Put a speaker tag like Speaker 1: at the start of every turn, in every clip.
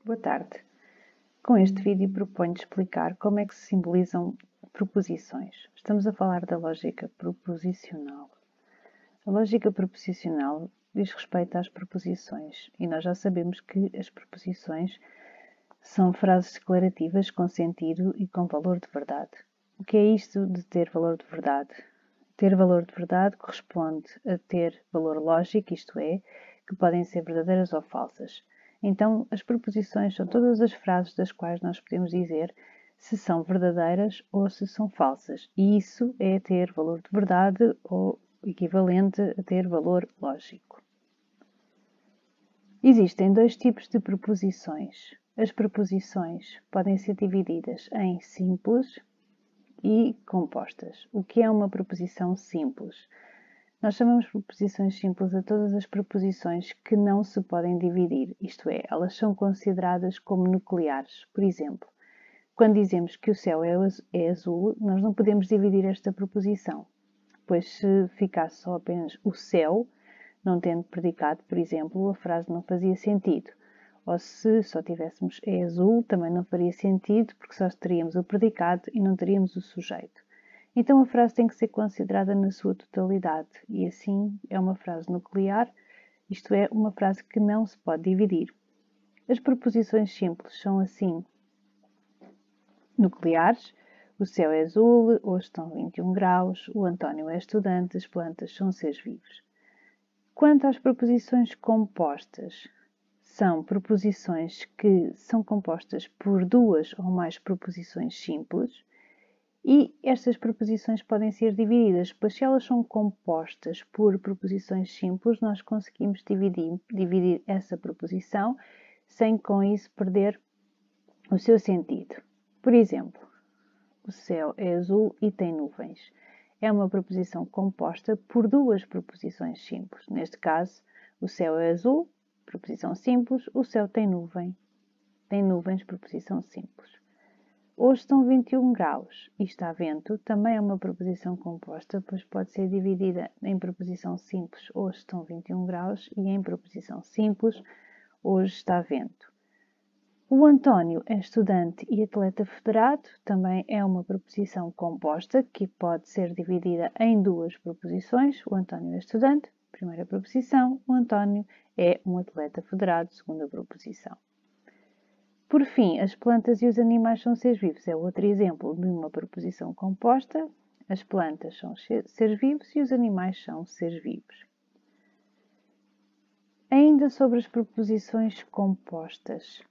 Speaker 1: Boa tarde. Com este vídeo proponho explicar como é que se simbolizam proposições. Estamos a falar da lógica proposicional. A lógica proposicional diz respeito às proposições e nós já sabemos que as proposições são frases declarativas com sentido e com valor de verdade. O que é isto de ter valor de verdade? Ter valor de verdade corresponde a ter valor lógico, isto é, que podem ser verdadeiras ou falsas. Então, as proposições são todas as frases das quais nós podemos dizer se são verdadeiras ou se são falsas. E isso é ter valor de verdade ou equivalente a ter valor lógico. Existem dois tipos de proposições. As proposições podem ser divididas em simples e compostas. O que é uma proposição simples? Nós chamamos proposições simples a todas as proposições que não se podem dividir, isto é, elas são consideradas como nucleares. Por exemplo, quando dizemos que o céu é azul, nós não podemos dividir esta proposição, pois se ficasse só apenas o céu, não tendo predicado, por exemplo, a frase não fazia sentido. Ou se só tivéssemos é azul, também não faria sentido, porque só teríamos o predicado e não teríamos o sujeito. Então a frase tem que ser considerada na sua totalidade e assim é uma frase nuclear, isto é, uma frase que não se pode dividir. As proposições simples são assim nucleares: o céu é azul, hoje estão 21 graus, o António é estudante, as plantas são seres vivos. Quanto às proposições compostas, são proposições que são compostas por duas ou mais proposições simples. E estas proposições podem ser divididas, pois se elas são compostas por proposições simples, nós conseguimos dividir essa proposição sem com isso perder o seu sentido. Por exemplo, o céu é azul e tem nuvens. É uma proposição composta por duas proposições simples. Neste caso, o céu é azul, proposição simples, o céu tem nuvens, proposição simples. Hoje estão 21 graus e está vento, também é uma proposição composta, pois pode ser dividida em proposição simples, hoje estão 21 graus, e em proposição simples, hoje está vento. O António é estudante e atleta federado, também é uma proposição composta, que pode ser dividida em duas proposições. O António é estudante, primeira proposição, o António é um atleta federado, segunda proposição. Por fim, as plantas e os animais são seres vivos. É outro exemplo de uma proposição composta. As plantas são seres vivos e os animais são seres vivos. Ainda sobre as proposições compostas.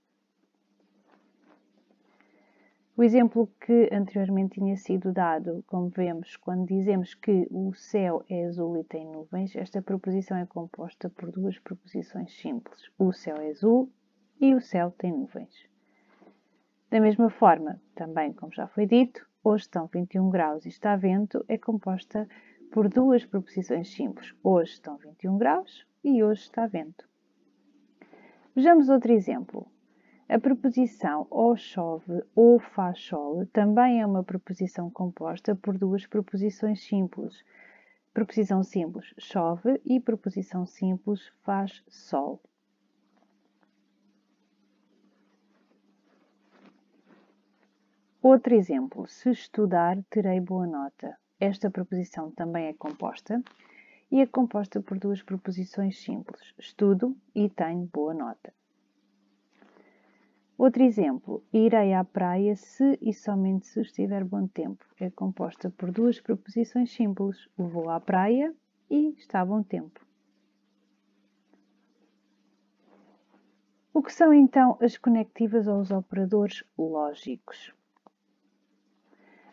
Speaker 1: O exemplo que anteriormente tinha sido dado, como vemos, quando dizemos que o céu é azul e tem nuvens, esta proposição é composta por duas proposições simples. O céu é azul e o céu tem nuvens. Da mesma forma, também como já foi dito, hoje estão 21 graus e está vento, é composta por duas proposições simples. Hoje estão 21 graus e hoje está vento. Vejamos outro exemplo. A proposição ou chove ou faz sol também é uma proposição composta por duas proposições simples. Proposição simples, chove, e proposição simples, faz sol. Outro exemplo, se estudar, terei boa nota. Esta proposição também é composta e é composta por duas proposições simples, estudo e tenho boa nota. Outro exemplo, irei à praia se e somente se estiver bom tempo. É composta por duas proposições simples, vou à praia e está bom tempo. O que são então as conectivas ou os operadores lógicos?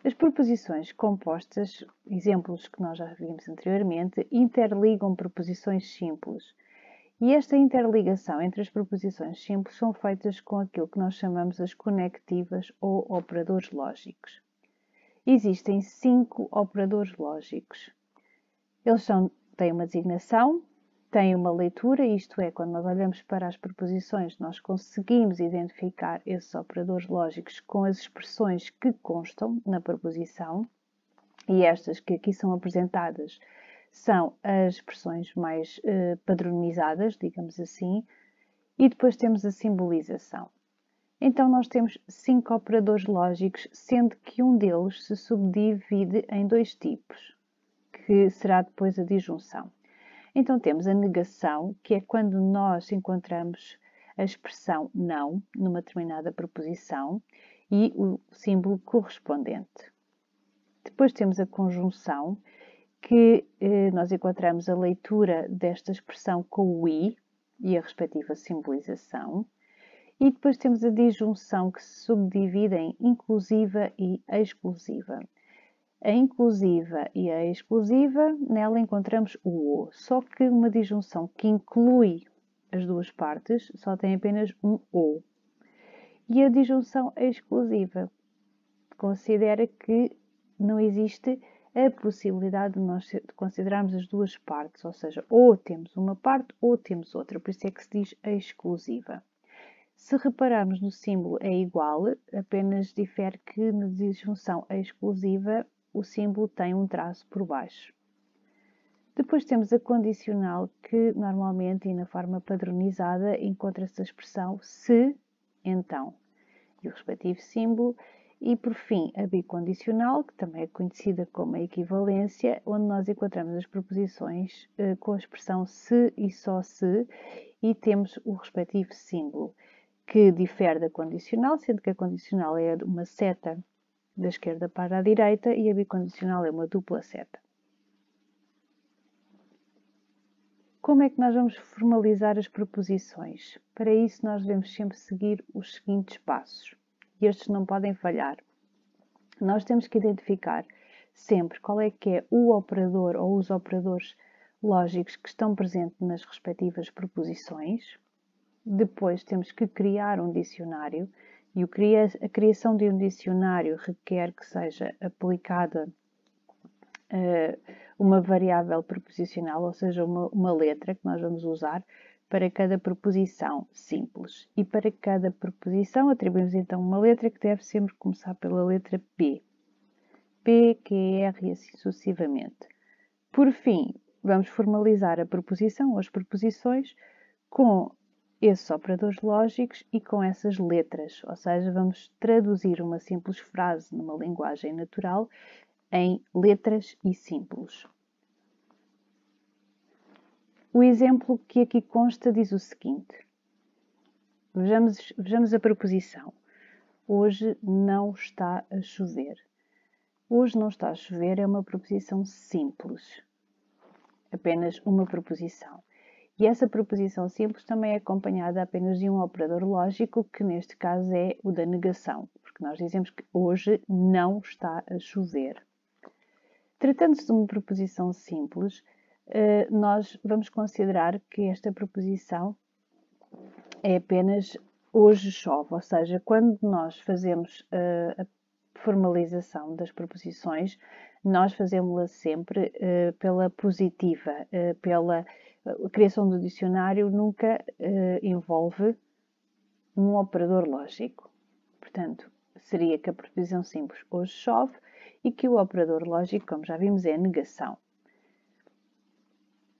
Speaker 1: As proposições compostas, exemplos que nós já vimos anteriormente, interligam proposições simples. E esta interligação entre as proposições simples são feitas com aquilo que nós chamamos as conectivas ou operadores lógicos. Existem 5 operadores lógicos. Eles têm uma designação, têm uma leitura, isto é, quando nós olhamos para as proposições, nós conseguimos identificar esses operadores lógicos com as expressões que constam na proposição, e estas que aqui são apresentadas são as expressões mais padronizadas, digamos assim, e depois temos a simbolização. Então, nós temos 5 operadores lógicos, sendo que um deles se subdivide em 2 tipos, que será depois a disjunção. Então, temos a negação, que é quando nós encontramos a expressão não numa determinada proposição e o símbolo correspondente. Depois temos a conjunção, que nós encontramos a leitura desta expressão com o i e a respectiva simbolização. E depois temos a disjunção, que se subdivide em inclusiva e exclusiva. A inclusiva e a exclusiva, nela encontramos o O, só que uma disjunção que inclui as duas partes só tem apenas um O. E a disjunção exclusiva considera que não existe a possibilidade de nós considerarmos as duas partes, ou seja, ou temos uma parte ou temos outra, por isso é que se diz exclusiva. Se repararmos no símbolo é igual, apenas difere que na disjunção exclusiva o símbolo tem um traço por baixo. Depois temos a condicional, que normalmente e na forma padronizada encontra-se a expressão se, então, e o respectivo símbolo. E, por fim, a bicondicional, que também é conhecida como a equivalência, onde nós encontramos as proposições com a expressão se e só se, e temos o respectivo símbolo, que difere da condicional, sendo que a condicional é uma seta da esquerda para a direita e a bicondicional é uma dupla seta. Como é que nós vamos formalizar as proposições? Para isso, nós devemos sempre seguir os seguintes passos. E estes não podem falhar. Nós temos que identificar sempre qual é que é o operador ou os operadores lógicos que estão presentes nas respectivas proposições. Depois temos que criar um dicionário e a criação de um dicionário requer que seja aplicada uma variável preposicional, ou seja, uma letra que nós vamos usar para cada proposição simples. E para cada proposição atribuímos então uma letra que deve sempre começar pela letra P. P, Q, R e assim sucessivamente. Por fim, vamos formalizar a proposição ou as proposições com esses operadores lógicos e com essas letras, ou seja, vamos traduzir uma simples frase numa linguagem natural em letras e símbolos. O exemplo que aqui consta diz o seguinte. Vejamos a proposição. Hoje não está a chover. Hoje não está a chover é uma proposição simples. Apenas uma proposição. E essa proposição simples também é acompanhada apenas de um operador lógico, que neste caso é o da negação, porque nós dizemos que hoje não está a chover. Tratando-se de uma proposição simples, nós vamos considerar que esta proposição é apenas hoje chove, ou seja, quando nós fazemos a formalização das proposições, nós fazemos-la sempre pela positiva, pela a criação do dicionário nunca envolve um operador lógico. Portanto, seria que a proposição simples hoje chove e que o operador lógico, como já vimos, é a negação.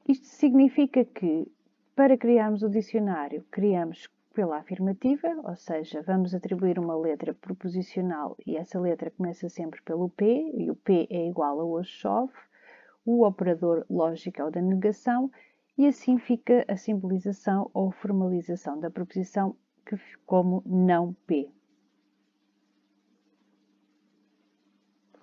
Speaker 1: Isto significa que, para criarmos o dicionário, criamos pela afirmativa, ou seja, vamos atribuir uma letra proposicional e essa letra começa sempre pelo P, e o P é igual a hoje chove, o operador lógico é o da negação, e assim fica a simbolização ou formalização da proposição como não P.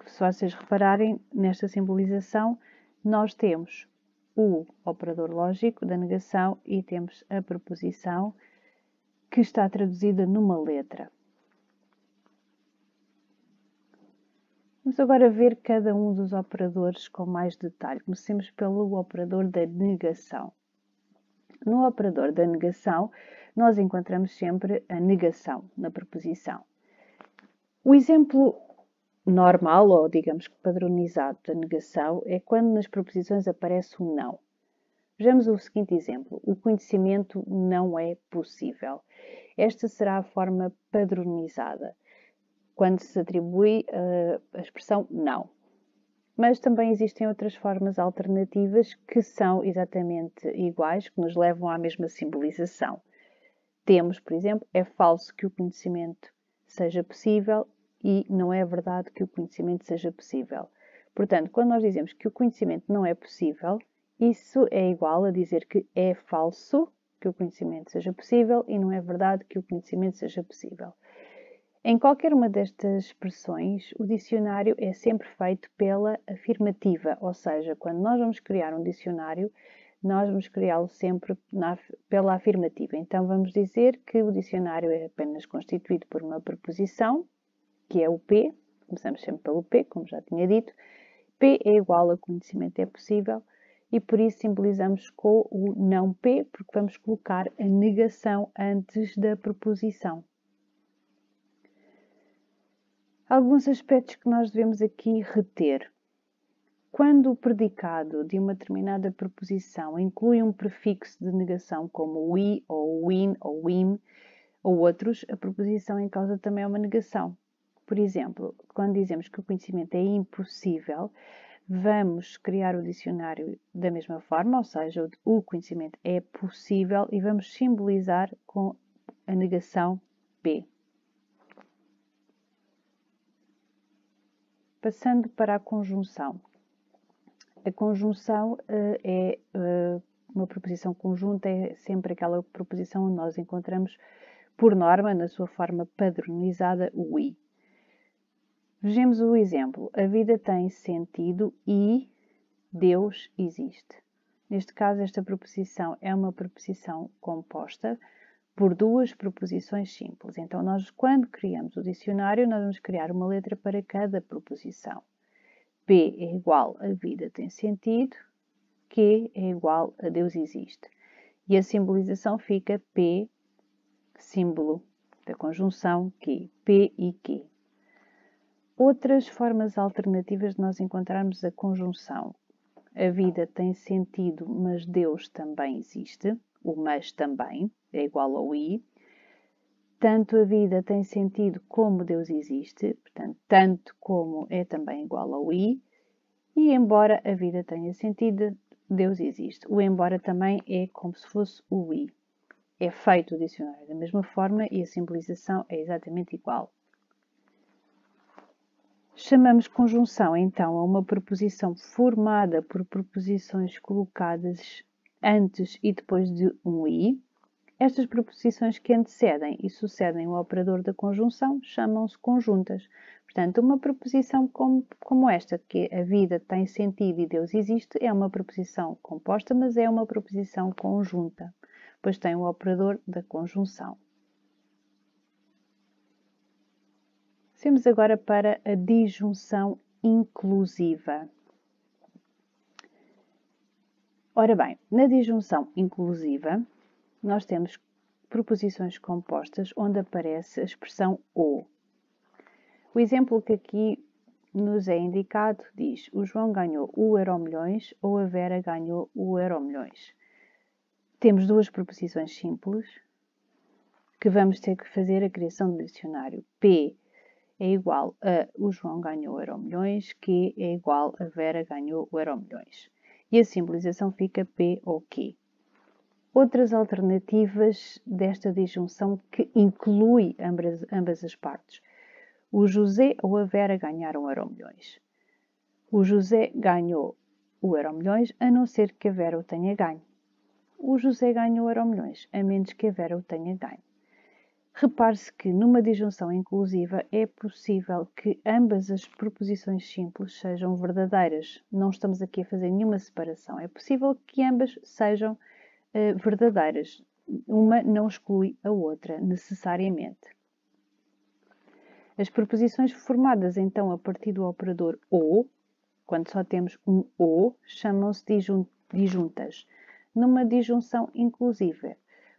Speaker 1: Se vocês repararem, nesta simbolização, nós temos o operador lógico da negação e temos a proposição que está traduzida numa letra. Vamos agora ver cada um dos operadores com mais detalhe. Comecemos pelo operador da negação. No operador da negação, nós encontramos sempre a negação na proposição. O exemplo normal, ou digamos que padronizado da negação, é quando nas proposições aparece o não. Vejamos o seguinte exemplo. O conhecimento não é possível. Esta será a forma padronizada, quando se atribui a expressão não. Mas também existem outras formas alternativas que são exatamente iguais, que nos levam à mesma simbolização. Temos, por exemplo, é falso que o conhecimento seja possível e não é verdade que o conhecimento seja possível. Portanto, quando nós dizemos que o conhecimento não é possível, isso é igual a dizer que é falso que o conhecimento seja possível e não é verdade que o conhecimento seja possível. Em qualquer uma destas expressões, o dicionário é sempre feito pela afirmativa, ou seja, quando nós vamos criar um dicionário, nós vamos criá-lo sempre pela afirmativa. Então, vamos dizer que o dicionário é apenas constituído por uma preposição, que é o P, começamos sempre pelo P, como já tinha dito. P é igual a conhecimento é possível e por isso simbolizamos com o não P, porque vamos colocar a negação antes da preposição. Alguns aspectos que nós devemos aqui reter. Quando o predicado de uma determinada preposição inclui um prefixo de negação como we, ou win, ou wim, ou outros, a preposição em causa também é uma negação. Por exemplo, quando dizemos que o conhecimento é impossível, vamos criar o dicionário da mesma forma, ou seja, o conhecimento é possível e vamos simbolizar com a negação P. Passando para a conjunção. A conjunção é uma preposição conjunta, é sempre aquela preposição onde nós encontramos, por norma, na sua forma padronizada, o i. Vejamos o exemplo. A vida tem sentido e Deus existe. Neste caso, esta preposição é uma preposição composta por duas preposições simples. Então, nós, quando criamos o dicionário, nós vamos criar uma letra para cada preposição. P é igual a vida tem sentido, Q é igual a Deus existe. E a simbolização fica P, símbolo da conjunção Q, P e Q. Outras formas alternativas de nós encontrarmos a conjunção. A vida tem sentido, mas Deus também existe. O mas também é igual ao i. Tanto a vida tem sentido como Deus existe, portanto, tanto como é também igual ao i. E embora a vida tenha sentido, Deus existe. O embora também é como se fosse o i. É feito o dicionário da mesma forma e a simbolização é exatamente igual. Chamamos conjunção, então, a uma preposição formada por preposições colocadas antes e depois de um i. Estas preposições que antecedem e sucedem o operador da conjunção chamam-se conjuntas. Portanto, uma preposição como esta, que a vida tem sentido e Deus existe, é uma preposição composta, mas é uma preposição conjunta, pois tem o operador da conjunção. Passemos agora para a disjunção inclusiva. Ora bem, na disjunção inclusiva, nós temos preposições compostas onde aparece a expressão ou. O exemplo que aqui nos é indicado diz: o João ganhou o Euromilhões ou a Vera ganhou o Euromilhões. Temos duas preposições simples que vamos ter que fazer a criação do dicionário. P é igual a o João ganhou o Euromilhões, Q é igual a Vera ganhou o Euromilhões. E a simbolização fica P ou Q. Outras alternativas desta disjunção que inclui ambas as partes. O José ou a Vera ganharam o Euromilhões. O José ganhou o Euromilhões a não ser que a Vera o tenha ganho. O José ganhou o Euromilhões a menos que a Vera o tenha ganho. Repare-se que numa disjunção inclusiva é possível que ambas as preposições simples sejam verdadeiras. Não estamos aqui a fazer nenhuma separação. É possível que ambas sejam verdadeiras. Uma não exclui a outra, necessariamente. As preposições formadas, então, a partir do operador ou, quando só temos um ou, chamam-se disjuntas. Numa disjunção inclusiva,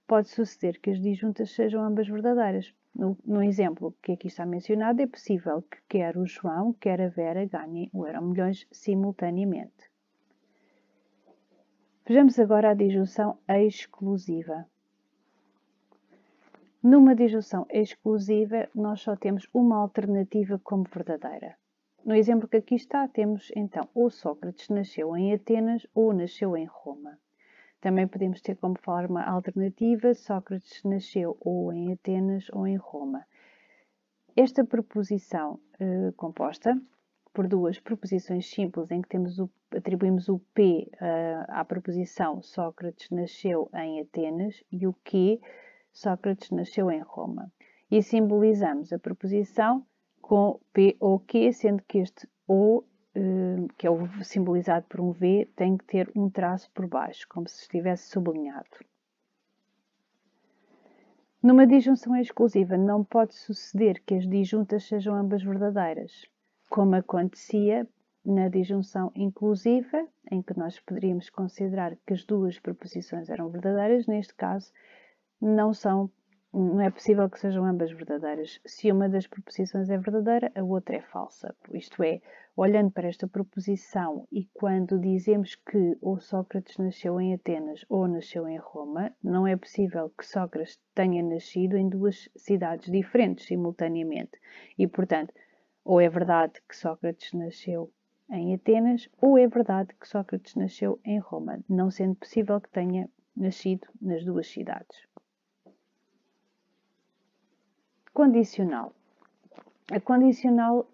Speaker 1: pode suceder que as disjuntas sejam ambas verdadeiras. No exemplo que aqui está mencionado, é possível que quer o João, quer a Vera ganhem o Euromilhões simultaneamente. Vejamos agora a disjunção exclusiva. Numa disjunção exclusiva, nós só temos uma alternativa como verdadeira. No exemplo que aqui está, temos então ou Sócrates nasceu em Atenas ou nasceu em Roma. Também podemos ter como forma alternativa Sócrates nasceu ou em Atenas ou em Roma. Esta proposição composta por duas proposições simples em que atribuímos o P à proposição Sócrates nasceu em Atenas e o Q Sócrates nasceu em Roma. E simbolizamos a proposição com P ou Q, sendo que este O, que é simbolizado por um V, tem que ter um traço por baixo, como se estivesse sublinhado. Numa disjunção exclusiva, não pode suceder que as disjuntas sejam ambas verdadeiras, como acontecia na disjunção inclusiva, em que nós poderíamos considerar que as duas proposições eram verdadeiras. Neste caso, não é possível que sejam ambas verdadeiras. Se uma das proposições é verdadeira, a outra é falsa. Isto é, olhando para esta proposição e quando dizemos que ou Sócrates nasceu em Atenas ou nasceu em Roma, não é possível que Sócrates tenha nascido em duas cidades diferentes simultaneamente. E, portanto, ou é verdade que Sócrates nasceu em Atenas ou é verdade que Sócrates nasceu em Roma, não sendo possível que tenha nascido nas duas cidades. Condicional. A condicional,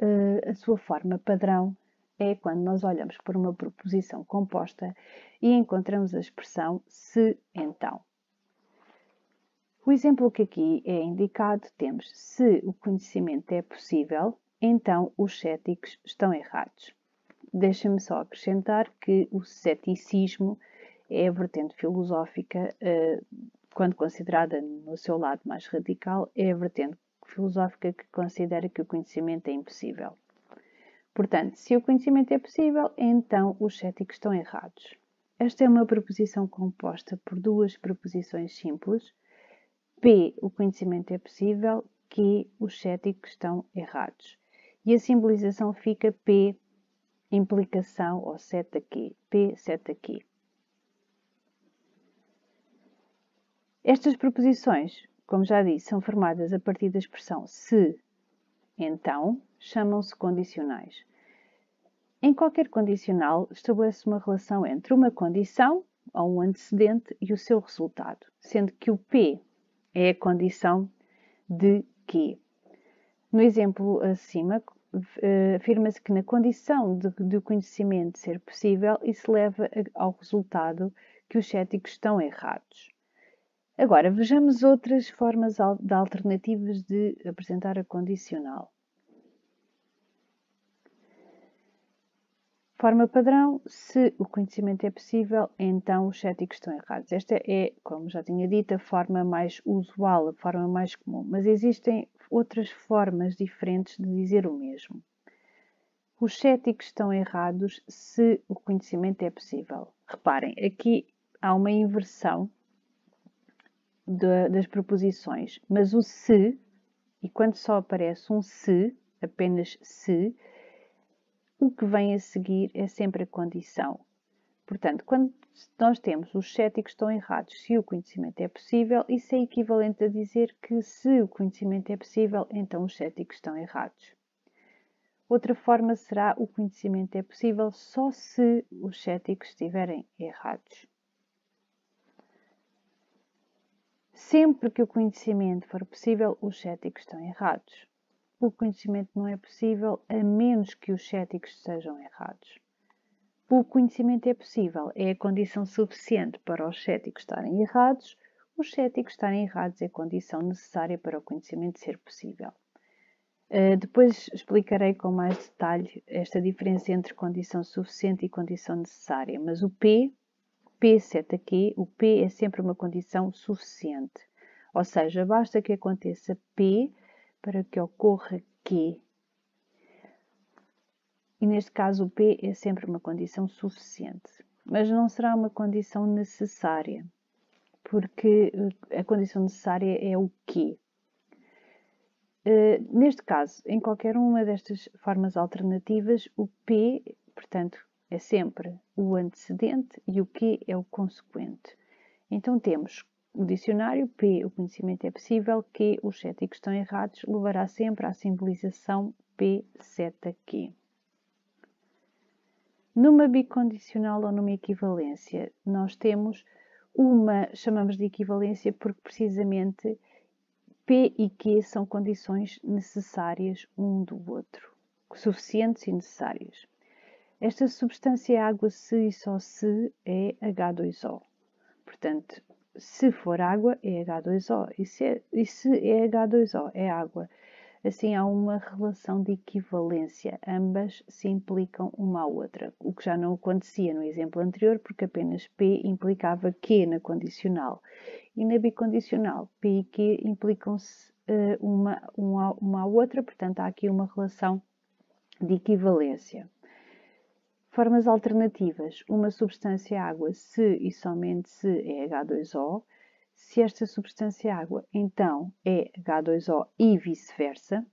Speaker 1: a sua forma padrão, é quando nós olhamos por uma proposição composta e encontramos a expressão se, então. O exemplo que aqui é indicado, temos se o conhecimento é possível, então os céticos estão errados. Deixem-me só acrescentar que o ceticismo é a vertente filosófica, quando considerada no seu lado mais radical, é a vertente filosófica que considera que o conhecimento é impossível. Portanto, se o conhecimento é possível, então os céticos estão errados. Esta é uma proposição composta por duas proposições simples. P, o conhecimento é possível, Q, os céticos estão errados. E a simbolização fica P, implicação, ou seta Q, P, seta Q. Estas proposições, como já disse, são formadas a partir da expressão se, então, chamam-se condicionais. Em qualquer condicional, estabelece uma relação entre uma condição, ou um antecedente, e o seu resultado, sendo que o P é a condição de Q. No exemplo acima, afirma-se que na condição de o conhecimento ser possível, isso leva ao resultado que os céticos estão errados. Agora, vejamos outras formas alternativas de apresentar a condicional. Forma padrão, se o conhecimento é possível, então os céticos estão errados. Esta é, como já tinha dito, a forma mais usual, a forma mais comum, mas existem outras formas diferentes de dizer o mesmo. Os céticos estão errados se o conhecimento é possível. Reparem, aqui há uma inversão das proposições, mas o se, e quando só aparece um se, apenas se, o que vem a seguir é sempre a condição. Portanto, quando nós temos os céticos estão errados se o conhecimento é possível, isso é equivalente a dizer que se o conhecimento é possível, então os céticos estão errados. Outra forma será o conhecimento é possível só se os céticos estiverem errados. Sempre que o conhecimento for possível, os céticos estão errados. O conhecimento não é possível a menos que os céticos estejam errados. O conhecimento é possível é a condição suficiente para os céticos estarem errados. Os céticos estarem errados é a condição necessária para o conhecimento ser possível. Depois explicarei com mais detalhe esta diferença entre condição suficiente e condição necessária, mas o P seta Q, o P é sempre uma condição suficiente. Ou seja, basta que aconteça P para que ocorra Q. E neste caso o P é sempre uma condição suficiente. Mas não será uma condição necessária, porque a condição necessária é o Q. Neste caso, em qualquer uma destas formas alternativas, o P, portanto, é sempre o antecedente e o Q é o consequente. Então temos o dicionário, P, o conhecimento é possível, Q, os céticos estão errados, levará sempre à simbolização P seta Q. Numa bicondicional ou numa equivalência, nós temos uma chamamos de equivalência porque precisamente P e Q são condições necessárias um do outro, suficientes e necessárias. Esta substância é água se e só se é H2O. Portanto, se for água é H2O e se é H2O é água. Assim há uma relação de equivalência, ambas se implicam uma à outra, o que já não acontecia no exemplo anterior, porque apenas P implicava Q na condicional. E na bicondicional, P e Q implicam-se uma à outra, portanto há aqui uma relação de equivalência. Formas alternativas, uma substância água se e somente se é H2O, se esta substância água então é H2O e vice-versa,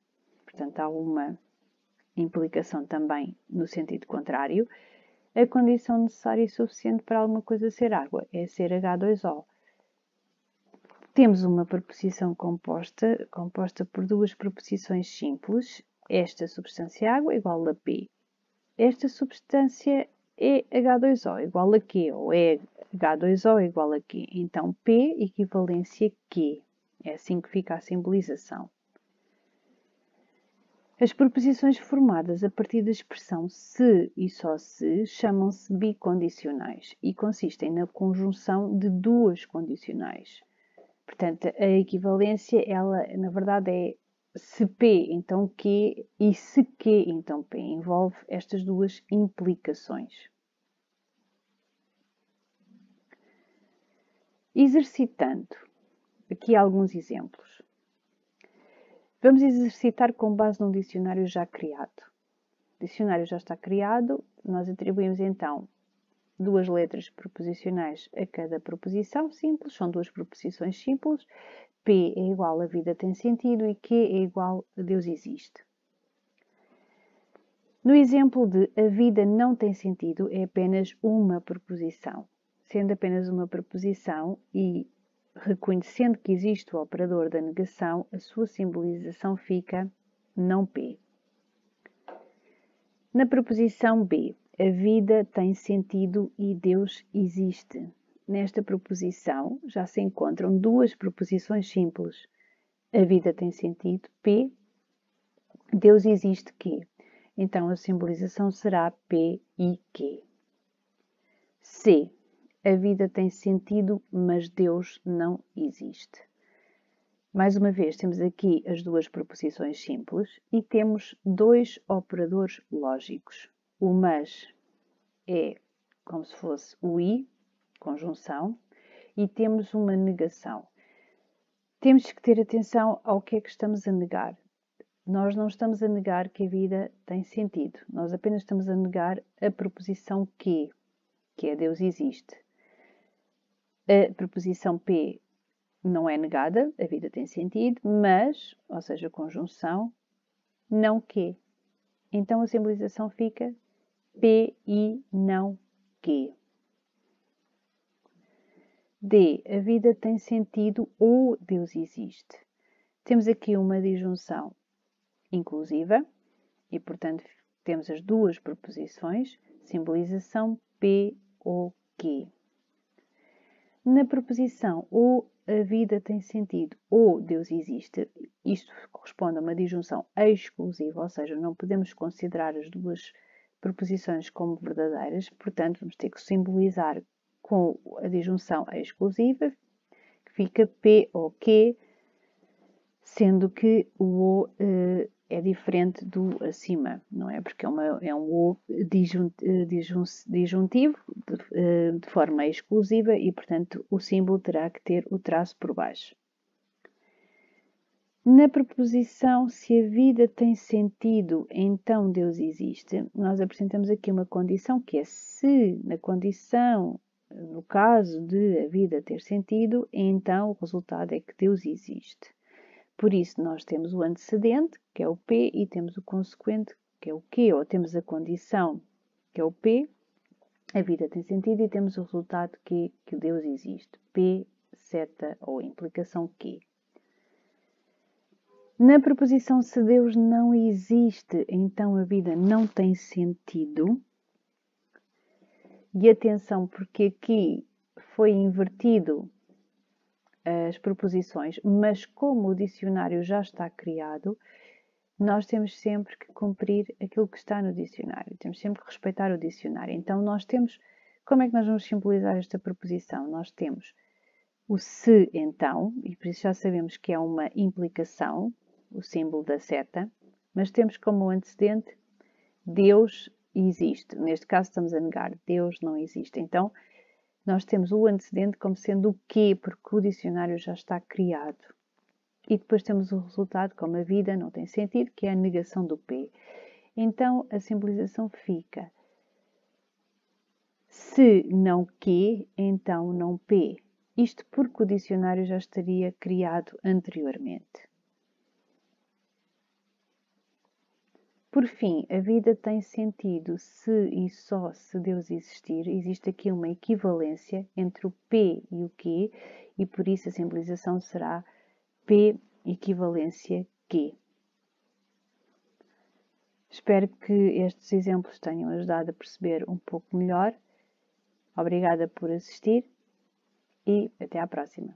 Speaker 1: portanto há uma implicação também no sentido contrário, a condição necessária e suficiente para alguma coisa ser água é ser H2O. Temos uma preposição composta por duas preposições simples, esta substância água igual a P. Esta substância é H2O igual a Q, ou é H2O igual a Q. Então, P equivalência Q. É assim que fica a simbolização. As preposições formadas a partir da expressão se e só se chamam-se bicondicionais e consistem na conjunção de duas condicionais. Portanto, a equivalência, ela, na verdade, é se P, então Q, e se Q, então P. Envolve estas duas implicações. Exercitando. Aqui há alguns exemplos. Vamos exercitar com base num dicionário já criado. O dicionário já está criado, nós atribuímos então duas letras preposicionais a cada preposição simples, são duas preposições simples. P é igual a vida tem sentido e Q é igual a Deus existe. No exemplo de a vida não tem sentido, é apenas uma preposição. Sendo apenas uma preposição e reconhecendo que existe o operador da negação, a sua simbolização fica não P. Na preposição B, a vida tem sentido e Deus existe. Nesta preposição já se encontram duas preposições simples. A vida tem sentido, P. Deus existe, Q. Então a simbolização será P e Q. C. A vida tem sentido, mas Deus não existe. Mais uma vez, temos aqui as duas preposições simples e temos dois operadores lógicos. O mas é como se fosse o i, conjunção, e temos uma negação. Temos que ter atenção ao que é que estamos a negar. Nós não estamos a negar que a vida tem sentido. Nós apenas estamos a negar a preposição que é Deus existe. A preposição P não é negada, a vida tem sentido, mas, ou seja, a conjunção, não que. Então a simbolização fica P e não que. D. A vida tem sentido ou Deus existe. Temos aqui uma disjunção inclusiva e, portanto, temos as duas preposições, simbolização P ou Q. Na preposição ou a vida tem sentido ou Deus existe, isto corresponde a uma disjunção exclusiva, ou seja, não podemos considerar as duas preposições como verdadeiras, portanto, vamos ter que simbolizar com a disjunção exclusiva, que fica P ou Q, sendo que o O é diferente do acima, não é? Porque é um O disjuntivo de forma exclusiva e, portanto, o símbolo terá que ter o traço por baixo. Na preposição se a vida tem sentido, então Deus existe, nós apresentamos aqui uma condição que é se na condição, no caso de a vida ter sentido, então o resultado é que Deus existe. Por isso, nós temos o antecedente, que é o P, e temos o consequente, que é o Q, ou temos a condição, que é o P, a vida tem sentido, e temos o resultado que Deus existe. P, seta ou implicação Q. Na preposição se Deus não existe, então a vida não tem sentido. E atenção, porque aqui foi invertido as proposições, mas como o dicionário já está criado, nós temos sempre que cumprir aquilo que está no dicionário, temos sempre que respeitar o dicionário. Então, como é que nós vamos simbolizar esta proposição? Nós temos o se então, e por isso já sabemos que é uma implicação, o símbolo da seta, mas temos como antecedente Deus existe. Neste caso estamos a negar, Deus não existe. Então, nós temos o antecedente como sendo o quê, porque o dicionário já está criado. E depois temos o resultado, como a vida não tem sentido, que é a negação do P. Então, a simbolização fica: se não que, então não P. Isto porque o dicionário já estaria criado anteriormente. Por fim, a vida tem sentido se e só se Deus existir. Existe aqui uma equivalência entre o P e o Q, e por isso a simbolização será P equivalência Q. Espero que estes exemplos tenham ajudado a perceber um pouco melhor. Obrigada por assistir e até à próxima.